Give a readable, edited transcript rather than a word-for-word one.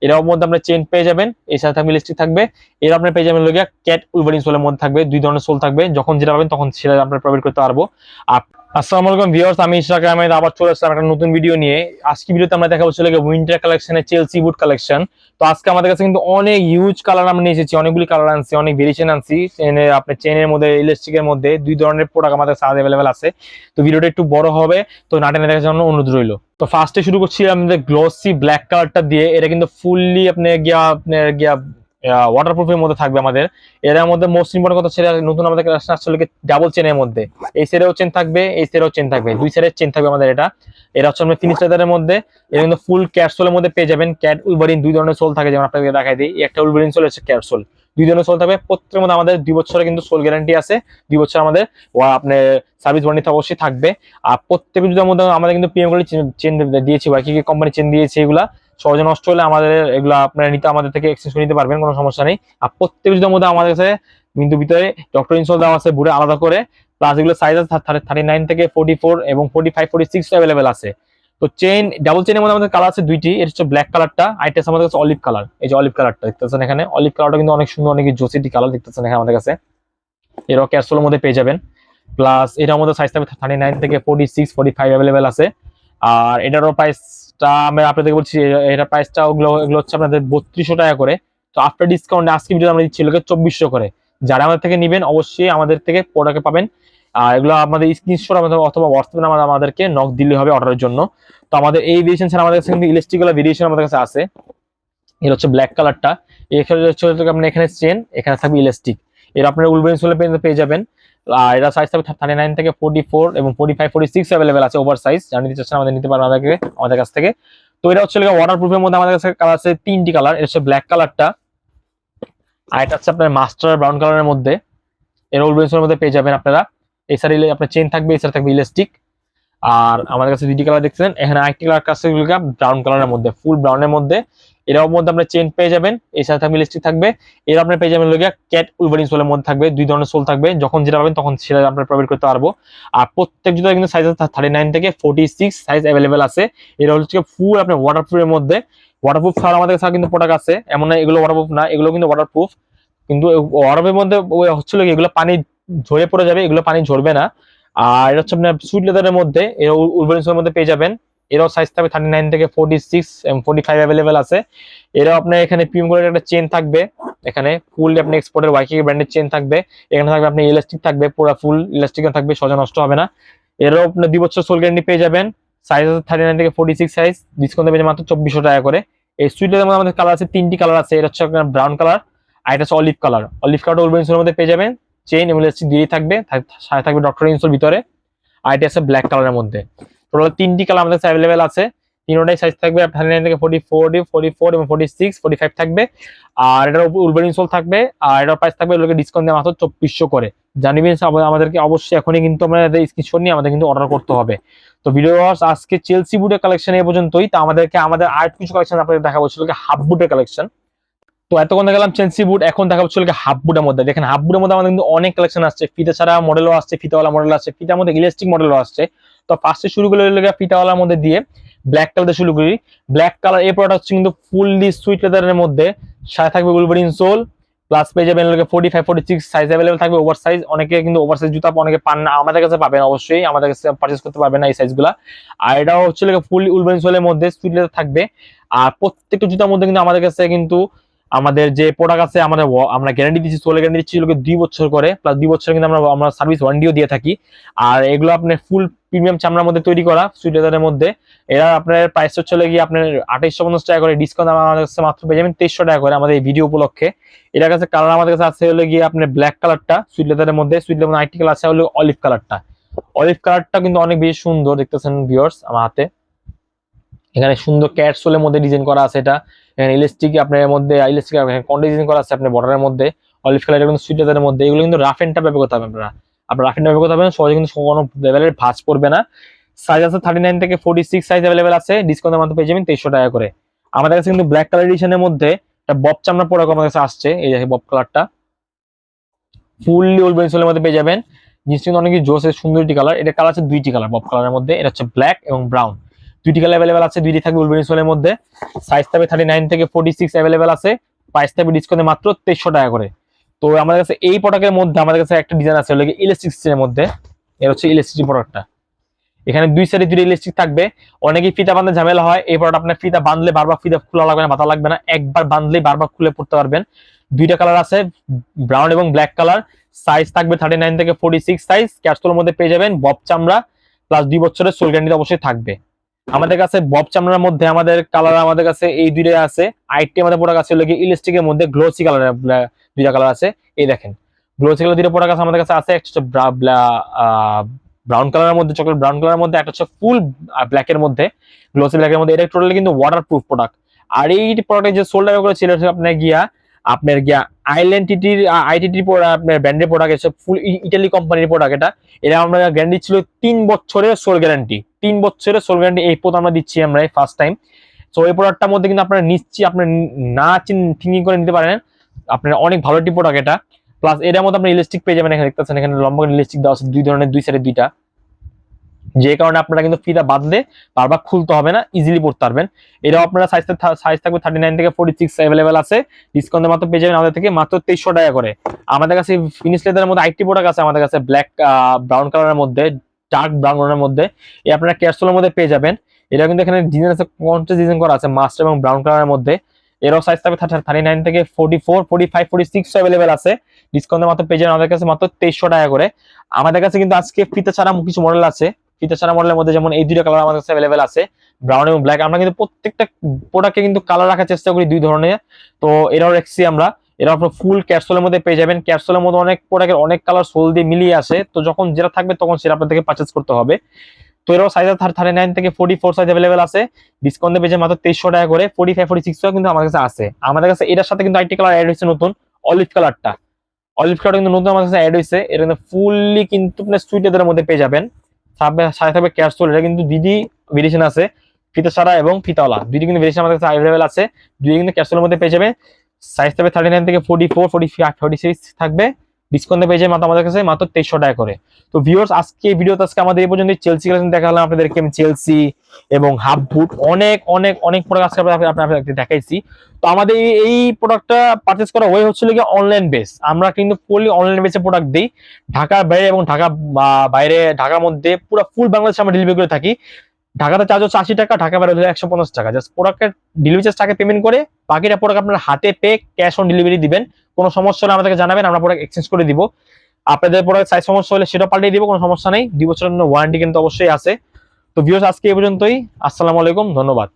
এর মধ্যে আপনার চেন পেয়ে যাবেন, এর সাথে থাকবে ইলাস্টিক থাকবে। এর আপনার পেয়ে যাবেন লগিয়া ক্যাট উলভারিন সোলের মধ্যে থাকবে, দুই ধরনের সোল থাকবে, যখন যেটা পাবেন তখন সেটা আপনার প্রোভাইড করতে পারবো। আর আসসালামু আলাইকুম ভিউয়ার্স, আমি ইশরাক আহমেদ আবার চলে আসলাম একটা নতুন ভিডিও নিয়ে। আজকে ভিডিওতে আমরা দেখাবো চলে গিয়ে উইন্টার কালেকশনের চেলসি বুট কালেকশন। তো আজকে আমাদের কাছে কিন্তু অনেক ইউজ কালার আমরা নিয়ে এসেছি, অনেকগুলি কালার আনছি, অনেক ভেরিয়েশন আনছি। আপনার চেনের মধ্যে ইলাস্টিকের মধ্যে দুই ধরনের প্রোডাক্ট আমাদের কাছে অ্যাভেলেবেল আছে। তো ভিডিওটা একটু বড় হবে, তো নাটেনে দেখার জন্য অনুরোধ রইল। তো ফার্স্টে শুরু করছি আমাদের গ্লসি ব্ল্যাক কালারটা দিয়ে। এটা কিন্তু ফুললি আপনার ওয়াটারপ্রুফের মধ্যে থাকবে আমাদের। এর মধ্যে মোস্ট ইম্পর্টেন্ট কথা ছিল নতুন আমাদের আসলে ডাবল চেনের মধ্যে, এই সাইডেও চেন থাকবে, এই সাইডেও চেন থাকবে, দুই সাইডের চেন থাকবে আমাদের। এটা হচ্ছে আমরা ফিনিশ লেদারের মধ্যে। এটা কিন্তু ফুল ক্যাটসোলের মধ্যে পেয়ে যাবেন। ক্যাট উলভারিন দুই ধরনের সোল থাকে, যেমন আপনাকে দেখাই দিই। একটা উলভারিন সোল, হচ্ছে ক্যাটসোল, দুই ধরনের সোল থাকবে। প্রত্যেকের মধ্যে আমাদের 2 বছরের কিন্তু সোল গ্যারান্টি আছে, 2 বছর আমাদের আপনার সার্ভিস ওয়ারেন্টি অবশ্যই থাকবে। আর প্রত্যেকের জুতার মধ্যে আমাদের কিন্তু প্রিমিয়াম কোয়ালিটি চেন দিয়েছি, বা কি কি কোম্পানি চেন দিয়েছে, এগুলা সহজে নষ্ট হলে আমাদের এগুলা আপনারা নিতে আমাদের থেকে এক্সচেঞ্জ করে নিতে পারবেন, কোনো সমস্যা নেই। আর প্রত্যেক জুতার মধ্যে আমাদের কাছে কিন্তু ভিতরে ডক্টর ইনসোল দেওয়া আছে বুড়ে আলাদা করে। প্লাস এগুলো সাইজ আছে 39 থেকে 44 এবং 45 46 অ্যাভেলেবেল আছে। তো চেইন ডাবল চেইনের মধ্যে আমাদের কালার আছে দুইটি। এটা হচ্ছে ব্ল্যাক কালারটা, আইটা আছে আমাদের কাছে অলিভ কালার। এই যে অলিভ কালারটা দেখতেছেন এখানে, অলিভ কালারটা কিন্তু অনেক সুন্দর, অনেক জোসিটি কালার দেখতেছেন এখানে আমাদের কাছে। এরও ক্যাপসুলের মধ্যে পেয়ে যাবেন। প্লাস এটার মধ্যে সাইজ থাকবে 39 থেকে 46 45 অ্যাভেলেবেল আছে। আর এটারও প্রাইসটা আমি আপনাদেরকে বলছি, এটা প্রাইসটা এগুলো হচ্ছে আপনাদের 3200 টাকা করে। তো আফটার ডিসকাউন্ট আজকে ভিডিও আমরা দিচ্ছি 2400 করে। যারা আমাদের থেকে নেবেন অবশ্যই আমাদের থেকে প্রোডাক্ট পাবেন। আর এগুলো আমাদের স্ক্রিনশট আমাদের অথবা হোয়াটসঅ্যাপে আমাদেরকে নক দিলে হবে অর্ডারের জন্য। তো আমাদের এই ভেরিয়েশন ছাড়া আমাদের কাছে কিন্তু ইলাস্টিক ভেরিয়েশন আমাদের কাছে আছে। এটা হচ্ছে ব্ল্যাক কালারটা। এখানে হচ্ছে আপনার এখানে চেন, এখানে থাকবে ইলাস্টিক। এর আপনার উলভারিন সোলে পেয়ে যাবেন। আর এটা সাইজ থাকবে 39 থেকে 44 এবং 45 46 অ্যাভেলেবেল আছে ওভার সাইজ। যারা নিতে চাচ্ছেন আমাদের নিতে পারবেন আমাদের কাছ থেকে। তো এটা হচ্ছে ওয়াটার প্রুফের মধ্যে আমাদের কাছে কালার আছে 3টি কালার। এটা হচ্ছে ব্ল্যাক কালারটা, আর এটা হচ্ছে আপনার মাস্টার ব্রাউন কালারের মধ্যে। এর উলভারিন সোলের মধ্যে পেয়ে যাবেন আপনারা। এই সাইডে আপনার চেন থাকবে, এই সাইডে থাকবে ইলাস্টিক। আর আমাদের কাছে দুইটি কালার দেখছেন, এখানে আরেকটি কালার কাছে ব্রাউন কালারের মধ্যে, ফুল ব্রাউনের মধ্যে। এর মধ্যে আপনার চেন পেয়ে যাবেন, এর সাথে থাকবে ইলাস্টিক থাকবে। এর আপনার পেয়ে যাবেন লগিয়া ক্যাট উলভারিন সোলের মধ্যে থাকবে, দুই ধরনের সোল থাকবে, যখন যেটা পাবেন তখন সেটা আপনার প্রোভাইড করতে পারবো। আর প্রত্যেক জুতা কিন্তু সাইজ 39 থেকে 46 সাইজ অ্যাভেলেবেল আছে। এটা হচ্ছে ফুল আপনার ওয়াটারপ্রুফের মধ্যে। ওয়াটারপ্রুফ ছাড়া আমাদের কাছে কিন্তু প্রোডাক্ট আছে, এমন না এগুলো ওয়াটারপ্রুফ না, এগুলো কিন্তু ওয়াটারপ্রুফ। কিন্তু ওয়াটারপ্রুফের মধ্যে হচ্ছিল কি, এগুলো পানি ঝরে পড়ে যাবে, এগুলো পানি ঝরবে না। আর এটা হচ্ছে আপনার সুইট লেদারের মধ্যে, এর উলভারিন সোলের মধ্যে পেয়ে যাবেন। এরও সাইজ থাকবে 39 থেকে 46 এবং 45 অ্যাভেলেবেল আছে। এরাও আপনার এখানে প্রিমিয়াম কোয়ালিটির একটা চেন থাকবে, এখানে ফুল আপনি এক্সপোর্টের ওয়াইকি ব্র্যান্ডের চেন থাকবে। এখানে থাকবে আপনি ইলাস্টিক থাকবে, পুরো ফুল ইলাস্টিক থাকবে, সহজে নষ্ট হবে না। এরও আপনার 2 বছর সোল গ্যারান্টি পেয়ে যাবেন। সাইজ আছে 39 থেকে 46 সাইজ, ডিসকাউন্ট পেয়ে মাত্র 2400 টাকা করে। এই সুইট লেদারের মধ্যে আমাদের কালার আছে 3টি কালার আছে। এটা হচ্ছে আপনার ব্রাউন কালার, আর এটা হচ্ছে অলিভ কালার। অলিভ কালারটা উলভারিন সোলের মধ্যে পেয়ে যাবেন, চেইন এবং ইলাস্টিক দিয়ে থাকবে, সাথে থাকবে ডক্টর ইনসোল ভিতরে। আর এটা আছে ব্ল্যাক কালারের মধ্যে। টোটাল 3টি কালার আমাদের কাছে অ্যাভেলেবেল আছে। তিনটাই সাইজ থাকবে 39 থেকে 44 44 এবং 46 45 থাকবে। আর এটার উলভারিন সোল থাকবে। আর এটার প্রাইস থাকবে এগুলোকে ডিসকাউন্ট দিয়ে মাত্র 2400 করে। জানিবেন আমাদেরকে অবশ্যই এখনই কিন্তু আমাদের স্ক্রিনশট নিয়ে আমাদের কিন্তু অর্ডার করতে হবে। তো ভিডিও আজকে চেলসি বুটের কালেকশন এই পর্যন্তই। তো আমাদের আর কিছু কালেকশন আপনাদের দেখাবো ছিল হাফ বুটের কালেকশন। তো এতক্ষণ দেখালাম চেলসি বুট, এখন দেখা হচ্ছে হাফ বুটের মধ্যে। দেখেন হাফ বুটের মধ্যে আমাদের কিন্তু অনেক কালেকশন আসছে, ফিতা ছাড়া মডেলও আসছে, ফিতাওয়ালা মডেল আসছে, ফিতার মধ্যে ইলাস্টিক মডেলও আসছে। তো ফার্স্টে শুরু করে ফিতাওয়ালার মধ্যে দিয়ে ব্ল্যাক কালার শুরু করি। ব্ল্যাক কালার এই প্রোডাক্ট হচ্ছে কিন্তু ফুললি সুইট লেদারের মধ্যে, সাথে থাকবে উলভারিন সোল। প্লাস পেয়ে যাবেন 45 46 সাইজ অ্যাভেলেবল থাকবে, ওভার সাইজ। অনেকে কিন্তু ওভার সাইজ জুতা অনেকে পান না, আমাদের কাছে পাবেন, অবশ্যই আমাদের কাছে পারচেজ করতে পারবেন না এই সাইজগুলা। আর এটাও হচ্ছে ফুল উলভারিন সোলের মধ্যে সুইট লেদার থাকবে। আর প্রত্যেকটা জুতার মধ্যে কিন্তু আমাদের কাছে কিন্তু আমাদের যে প্রোডাক্ট আছে আমরা গ্যারান্টি দিচ্ছি, সোলের গ্যারান্টি দিচ্ছি 2 বছর করে। প্লাস 2 বছর কিন্তু আমরা সার্ভিস ওয়ারেন্টিও দিয়ে থাকি। আর এগুলো আপনার ফুল প্রিমিয়াম চামড়ার মধ্যে তৈরি করা, সুইট লেদারের মধ্যে। এরা আপনার প্রাইস হচ্ছে গিয়ে আপনার 2850 টাকা করে, ডিসকাউন্ট আমাদের কাছে মাত্র পেয়ে যাবেন 2300 টাকা করে আমাদের এই ভিডিও উপলক্ষে। এটার কাছে কালার আমাদের কাছে আছে গিয়ে আপনার ব্ল্যাক কালারটা সুইট লেদারের মধ্যে, সুইট লেদারের আরেকটি কালার আছে অলিভ কালারটা। অলিভ কালারটা কিন্তু অনেক বেশি সুন্দর দেখতেছেন ভিউয়ার্স আমার হাতে। এখানে সুন্দর ক্যাট সোলের মধ্যে ডিজাইন করা আছে। এটা এখানে ইলাস্টিক আপনার মধ্যে ইলাস্টিক কন্ডা ডিজাইন করা আছে আপনার বর্ডারের মধ্যে। অলিভ কালার কিন্তু সুইট লেদারের মধ্যে। এগুলো কিন্তু রাফ এন্ড টাফ ব্যবহার করতে হবে আপনার রাফ এন্ড টাফ ব্যবহার করতে হবে, সহজে কিন্তু কোনো লেভেলের ভাঁজ পড়বে না। সাইজ আছে 39 থেকে 46 সাইজ অ্যাভেলেবেল আছে, ডিসকাউন্টের মাধ্যমে পেয়ে যাবেন 2300 টাকা করে। আমাদের কাছে কিন্তু ব্ল্যাক কালার এডিশনের মধ্যে একটা বব চামড়া প্রোডাক্ট আমাদের কাছে আসছে, এই যে বব কালারটা ফুললি উলভারিন সোলের মধ্যে পেয়ে যাবেন। জিনিসটা কিন্তু অনেক জোস, সুন্দর একটি কালার। এটা কালার আছে দুইটি কালার বব কালারের মধ্যে, এটা হচ্ছে ব্ল্যাক এবং ব্রাউন। দুইটি কালার অ্যাভেলেবেল আছে, দুইটি থাকবে উলবেনিয়ান সোলের মধ্যে। সাইজ থাকবে 39 থেকে 46 অ্যাভেলেবেল আছে। প্রাইস থাকবে ডিসকাউন্টে মাত্র 2300 টাকা করে। তো আমাদের কাছে এই প্রোডাক্টের মধ্যে আমাদের কাছে একটা ডিজাইন আছে ইলাস্টিক স্টিচের মধ্যে। এর হচ্ছে ইলাস্টিক প্রোডাক্টটা, এখানে দুই সাইডে দুটো ইলাস্টিক থাকবে। অনেকেই ফিতা বাঁধতে ঝামেলা হয়, এই প্রোডাক্ট আপনার ফিতা বাঁধলে বারবার ফিতা খোলা লাগবে না, বাঁধা লাগবে না, একবার বাঁধলেই বারবার খুলে পড়তে পারবেন। দুইটা কালার আছে, ব্রাউন এবং ব্ল্যাক কালার। সাইজ থাকবে 39 থেকে 46 সাইজ। ক্যাপসুলের মধ্যে পেয়ে যাবেন বব চামড়া প্লাস 2 বছরের সোল গ্যারান্টি অবশ্যই থাকবে। আমাদের কাছে বব চামড়ার মধ্যে আমাদের কালার আমাদের কাছে এই দুইটা আছে। আইটি আমাদের প্রোডাক্ট আছে ইলাস্টিকের মধ্যে গ্লোসি কালার, দুইটা কালার আছে। এই দেখেন গ্লোসি কালার দুইটা প্রোডাক্ট আছে আমাদের কাছে আছে। একটা ব্রাউন কালারের মধ্যে, চকলেট ব্রাউন কালারের মধ্যে, একটা হচ্ছে ফুল ব্ল্যাকের মধ্যে, গ্লোসি ব্ল্যাকের মধ্যে। এটা টোটালি কিন্তু ওয়াটার প্রুফ প্রোডাক্ট। আর এই প্রোডাক্টের যে সোল্ড করে ছিল আপনার গিয়া আইল্যান্ডিটির আইটিটি আপনার ব্র্যান্ডের প্রোডাক্ট, এসব ফুল ইটালি কোম্পানির প্রোডাক্ট। এটা আমরা গ্যারান্টি ছিল 3 বছরের সোল গ্যারান্টি। 3 বছরের সোল গ্যারান্টি এই প্রোডাক্ট আমরা দিচ্ছি আমরা ফার্স্ট টাইম। তো এই প্রোডাক্টটার মধ্যে কিন্তু আপনারা নিশ্চয়ই আপনার না থিঙ্কিং করে নিতে পারেন, আপনার অনেক ভালো একটি প্রোডাক্ট এটা। প্লাস এটার মধ্যে আপনি ইলাস্টিক পেয়ে যাবেন, এখানে দেখতেছেন এখানে লম্বা ইলাস্টিক দেওয়া আছে দুই ধরনের, দুই সাইডে দুইটা, যে কারণে আপনারা কিন্তু ফিতা বাঁধলে বারবার খুলতে হবে না, ইজিলি পড়তে পারবেন। এটাও আপনারা সাইজ থাকবে 39 থেকে 46 অ্যাভেলেবেল আছে। ডিসকাউন্টে মাত্র পেয়ে যাবেন আমাদের থেকে মাত্র 2300 টাকা করে। আমাদের কাছে ফিনিশ লেদারের মধ্যে আইটি প্রোডাক্ট আছে আমাদের কাছে, ব্ল্যাক ব্রাউন কালারের মধ্যে, ডার্ক ব্রাউন কালারের মধ্যে। এই আপনারা ক্যাপসুলের মধ্যে পেয়ে যাবেন। এটা কিন্তু এখানে ডিজাইন আছে, কন্ট্রাস্ট ডিজাইন করা আছে মাস্টার এবং ব্রাউন কালারের মধ্যে। এরও সাইজ থাকবে 39 থেকে 44, 45, 46 অ্যাভেলেবেল আছে। ডিসকাউন্টে মাত্র পেয়ে যাবেন আমাদের কাছে মাত্র 2300 টাকা করে। আমাদের কাছে কিন্তু আজকে ফিতা ছাড়া কিছু মডেল আছে। ফিতা ছাড়া মডেলের মধ্যে যেমন এই দুইটা কালার আমাদের কাছে অ্যাভেলেবেল আছে, ব্রাউন এবং ব্ল্যাক। আমরা কিন্তু প্রত্যেকটা প্রোডাক্টে কিন্তু কালার রাখার চেষ্টা করি দুই ধরনের। তো এরাও রাখছি আমরা। এরা আপনার ফুল ক্যাপসুলের মধ্যে পেয়ে যাবেন। ক্যাপসুলের মধ্যে অনেক প্রোডাক্টের অনেক কালার সোল দিয়ে মিলিয়ে আসে, তো যখন যেটা থাকবে তখন সেটা আপনাদেরকে পারচেজ করতে হবে। তো এরাও সাইজ 39 থেকে 44 সাইজ অ্যাভেলেবেল আছে। ডিসকাউন্টে পেয়ে মাত্র 2300 টাকা করে। 45, 46 কিন্তু আমাদের কাছে আছে। আমাদের কাছে এটার সাথে কিন্তু আইটি কালার অ্যাড হয়েছে নতুন, অলিভ কালারটা। অলিভ কালার কিন্তু নতুন আমাদের কাছে অ্যাড হয়েছে। এটা কিন্তু ফুললি কিন্তু আপনার সুইট লেদারের মধ্যে পেয়ে যাবেন। সাথে থাকবে ক্যাপসুল। এটা কিন্তু দুইটি ভেরিয়েশন আছে, ফিতা ছাড়া এবং ফিতাওয়ালা, দুইটি কিন্তু ভেরিয়েশন আমাদের কাছে অ্যাভেলেবেল আছে। দুইটি কিন্তু ক্যাপসুলের মধ্যে পেয়ে যাবে। সাইজ থাকবে 39 থেকে 44, 45, 46 থাকবে। ডিসকাউন্টে পেয়ে যাবে মাত্র আমাদের কাছে মাত্র 2300 টাকা করে। তো ভিউয়ার্স, আজকে ভিডিওতে আজকে আমাদের এই পর্যন্ত চেলসি কালেকশন দেখালাম আপনাদেরকে। আমি চেলসি এবং হাফ বুট অনেক অনেক অনেক প্রোডাক্ট আজকে আপনাদেরকে দেখাইছি। তো আমাদের এই প্রোডাক্টটা পারচেজ করা হয়ে হচ্ছিল কি অনলাইন বেস। আমরা কিন্তু ফুললি অনলাইন বেসে প্রোডাক্ট দিই, ঢাকার বাইরে এবং বাইরে, ঢাকার মধ্যে পুরো ফুল বাংলাদেশে আমরা ডেলিভারি করে থাকি। ঢাকাতে চার্জ হচ্ছে 80 টাকা, ঢাকা বাইরে হচ্ছে 150 টাকা। জাস্ট প্রোডাক্টের ডেলিভারি চার্জ টাকা পেমেন্ট করে বাকিটা প্রোডাক্ট আপনার হাতে পে ক্যাশ অন ডেলিভারি দিবেন। কোনো সমস্যা হলে আমাদেরকে জানাবেন, আমরা প্রোডাক্ট এক্সচেঞ্জ করে দিব। আপনাদের প্রোডাক্ট সাইজ সমস্যা হলে সেটা পাল্টে দিব, কোনো সমস্যা নেই। 2 বছরের ওয়ারেন্টি কিন্তু অবশ্যই আছে। তো ভিউয়ার্স, আজকে এই পর্যন্তই। আসসালামু আলাইকুম, ধন্যবাদ।